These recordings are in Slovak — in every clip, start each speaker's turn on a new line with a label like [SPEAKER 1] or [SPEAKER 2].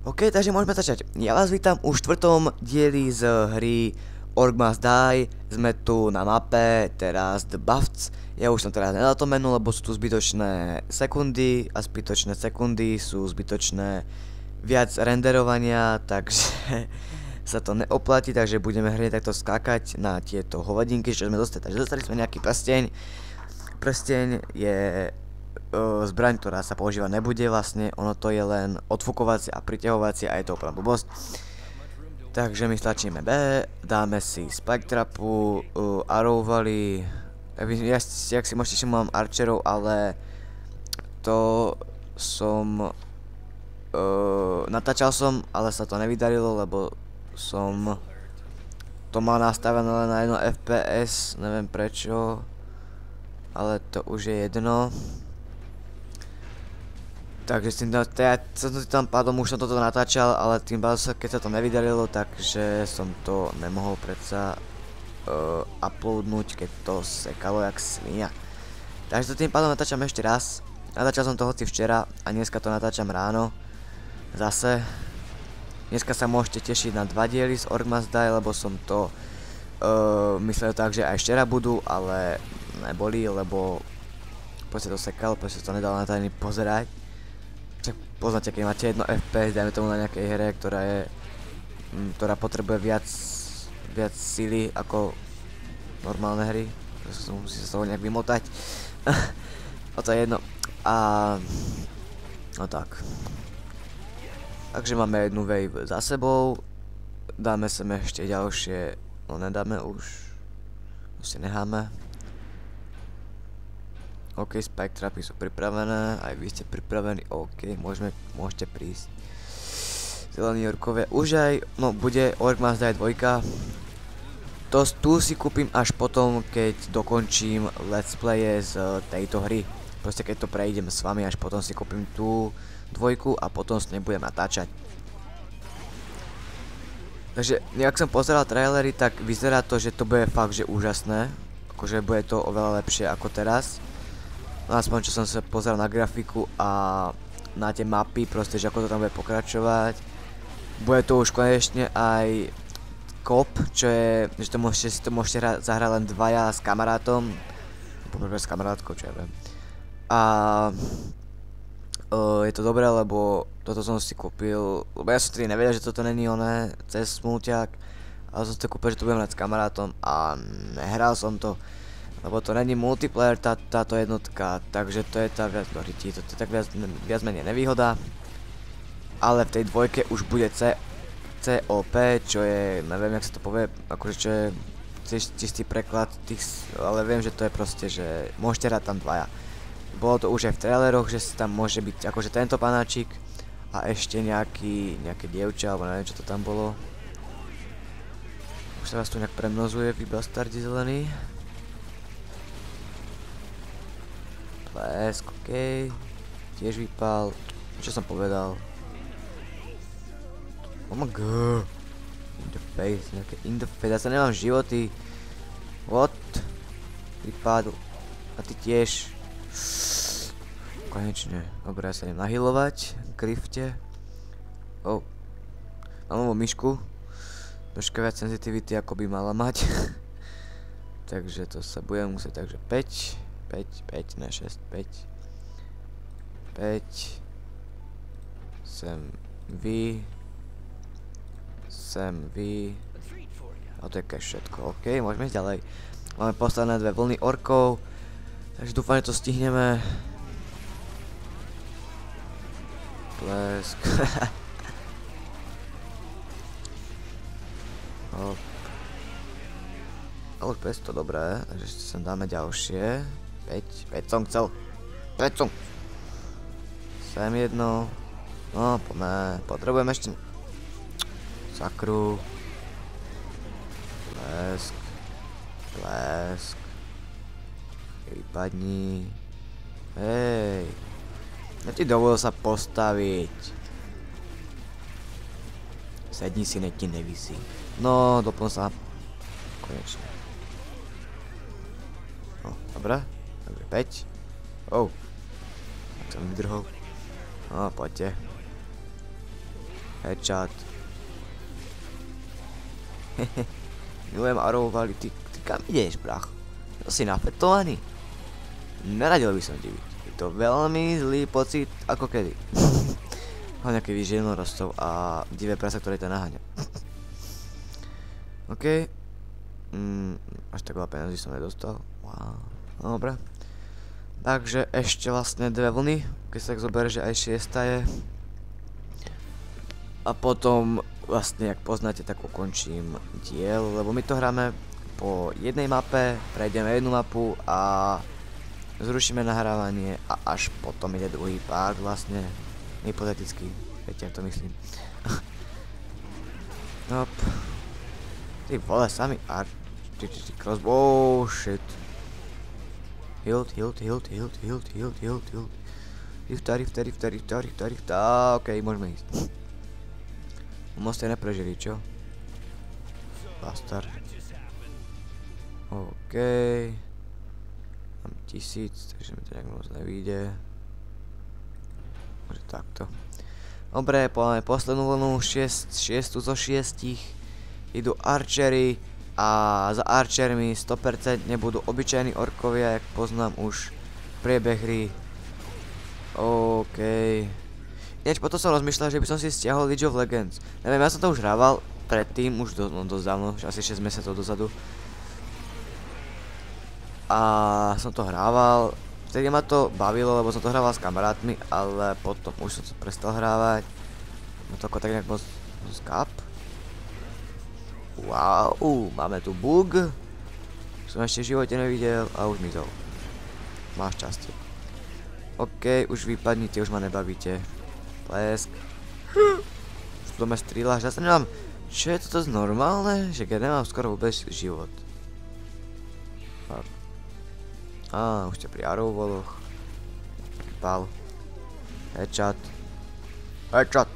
[SPEAKER 1] OK, takže môžeme začať. Ja vás vítam u štvrtom dieli z hry Orc Must Die. Sme tu na mape, teraz The Buffs. Ja už som teraz nedal to menu, lebo sú tu zbytočné sekundy a zbytočné sekundy sú zbytočné viac renderovania, takže sa to neoplatí, takže budeme hneď takto skákať na tieto hovadinky, čo sme dostali. Takže dostali sme nejaký prsteň. Prsteň je zbraň, ktorá sa používať nebude vlastne, ono to je len odfukovacie a priťahovacie a je to úplná blbosť. Takže my stlačíme B, dáme si spike trapu, arrow valley, jak si môžete, že mám archerov, ale to som natáčal som, ale sa to nevydarilo, lebo som to mal nastavené len na 1 FPS, neviem prečo, ale to už je jedno. Takže som si tam pádom už som toto natáčal, ale tým pádom keď sa to nevydarilo, takže som to nemohol predsa uploadnúť, keď to sekalo jak svinia. Takže to tým pádom natáčam ešte raz. Natáčal som to hoci včera a dneska to natáčam ráno. Zase. Dneska sa môžete tešiť na 2 diely z Orc Must Die, lebo som to myslel tak, že aj včera budú, ale neboli, lebo proste to sekal, proste to nedal na tajný pozerať. Tak poznáte, keď máte 1 FPS, dajme tomu na nejakej hre, ktorá potrebuje viac síly ako normálne hry. Musí sa z toho nejak vymotať. O to je jedno. A no tak. Takže máme jednu wave za sebou. Dáme sem ešte ďalšie. No nedáme už. Proste necháme. OK, spike trapy sú pripravené, aj vy ste pripravení, OK, môžete prísť. Zelení orkovia, už aj, no bude Orc Must Die 2. Tu si kúpim až potom, keď dokončím let's playe z tejto hry. Proste keď to prejdem s vami, až potom si kúpim tú 2 a potom s nej budem natáčať. Takže, nejak som pozeral trailery, tak vyzerá to, že to bude fakt, že úžasné. Akože bude to oveľa lepšie ako teraz. No aspoň čo som sa pozeral na grafiku a na tie mapy, proste, že ako to tam bude pokračovať. Bude to už konečne aj kop, čo je, že to môžete zahrať len 2 s kamarátom. Poprvé s kamarátkou, čo ja viem. A je to dobré, lebo toto som si kúpil, lebo ja som tedy nevedel, že toto není oné cez smúťak. Ale som si to kúpil, že to budem hrať s kamarátom a nehral som to. Lebo to není multiplayer táto jednotka, takže to je tá viac to je tak viac menej nevýhoda. Ale v tej 2 už bude COP, čo je, neviem jak sa to povie, akože čo je čistý preklad tých, ale viem, že to je proste, že môžete hrať tam 2. Bolo to už aj v traileroch, že tam môže byť akože tento panáčik a ešte nejaké dievča, alebo neviem čo to tam bolo. Už sa vás tu nejak premnozuje, vy bastardi zelení. Plesk, OK. Tiež vypal. Čo som povedal? Oh my god. In the face, nejaké in the face. Ja sa nemám životy. What? Vypadl. A ty tiež. Konečne. Dobre, ja sa idem nahealovať. Krifte. Oh. Mám novú myšku. Troška viac sensitivity ako by mala mať. Takže to sa budem musieť, takže 5, ne 6, 5 sem vy a to je všetko, OK, môžeme ísť ďalej. Máme posledné 2 vlny orkov, takže dúfam, že to stihneme. Plesk. Hop. Ale už bez to dobré, takže ešte sem dáme ďalšie. 5 som chcel. 5 som. Sem jedno. No, poďme. Potrebujem ešte sakru. Plesk. Vypadni. Hej. Ja ti dovolil sa postaviť. Sedni si, nech ti nevisí. No, doplň sa. Konečne. No, dobré. Takže 5. Oh. Tak som vydrhol. No, poďte. Headshot. Milujem arovali, ty kam ideš, brach? To si nafetovaný? Neradil by som ti byť. Je to veľmi zlý pocit, ako kedy. Mám nejaký víš jednorostov a divé prasa, ktoré ťa naháňa. OK. Až tak veľa peniazí som nedostal. Wow. Dobre. Takže ešte vlastne 2 vlny, keď sa tak zoberie, že aj 6 je. A potom vlastne, jak poznáte, tak ukončím diel, lebo my to hráme po jednej mape, prejdeme jednu mapu a zrušíme nahrávanie a až potom ide druhý part vlastne, hypoteticky, viete, jak to myslím. Hop. Ty vole, sami crossbow, oh shit. Hilt. Rifta, okej, môžeme ísť. Moc ste neprežili, čo? Bastard. OK. Mám 1000, takže mi to nejak moc nevíde. Môže takto. Dobre, máme poslednú vlnu, 6 zo 6. Idú archery a za archermi 100% nebudú obyčajní orkovia, jak poznám už priebeh hry. OK. Ináč potom som rozmýšľal, že by som si stiahol League of Legends. Neviem, ja som to už hrával predtým, už dosť dávno, asi 6 mesiacov dozadu. A som to hrával, vtedy ma to bavilo, lebo som to hrával s kamarátmi, ale potom už som to prestal hrávať. No to ako tak nejak moc skap. Wow, máme tu bug. Som ešte v živote nevidel a už mizol. Máš šťastie. OK, už vypadnite, už ma nebavíte. Plesk. Už to me strieľaš, ja sa nemám. Čo je toto normálne? Že keď nemám skoro vôbec život. Už ste pri arrowballoch. Pal. Headshot. Headshot.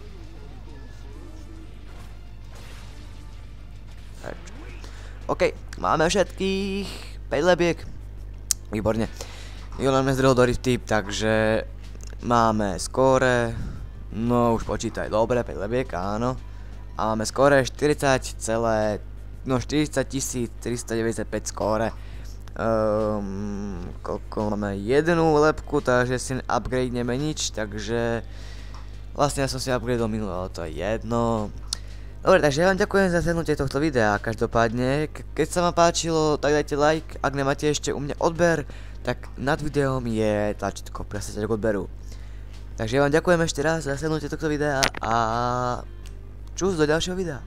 [SPEAKER 1] OK, máme všetkých 5 lebiek. Výborne. Nikto nám nezdrhol do rifty, takže máme skóre. No už počítaj, dobre, 5 lebiek, áno. A máme skóre 40 395 skóre. Koľko máme? Jednu lepku, takže si upgradeneme nič, takže vlastne ja som si upgradeol minulé, ale to je jedno. Dobre, takže ja vám ďakujem za slednutie tohto videa. Každopádne, keď sa vám páčilo, tak dajte like. Ak nemáte ešte u mňa odber, tak nad videom je tlačítko presne k odberu. Takže ja vám ďakujem ešte raz za slednutie tohto videa a čus do ďalšieho videa.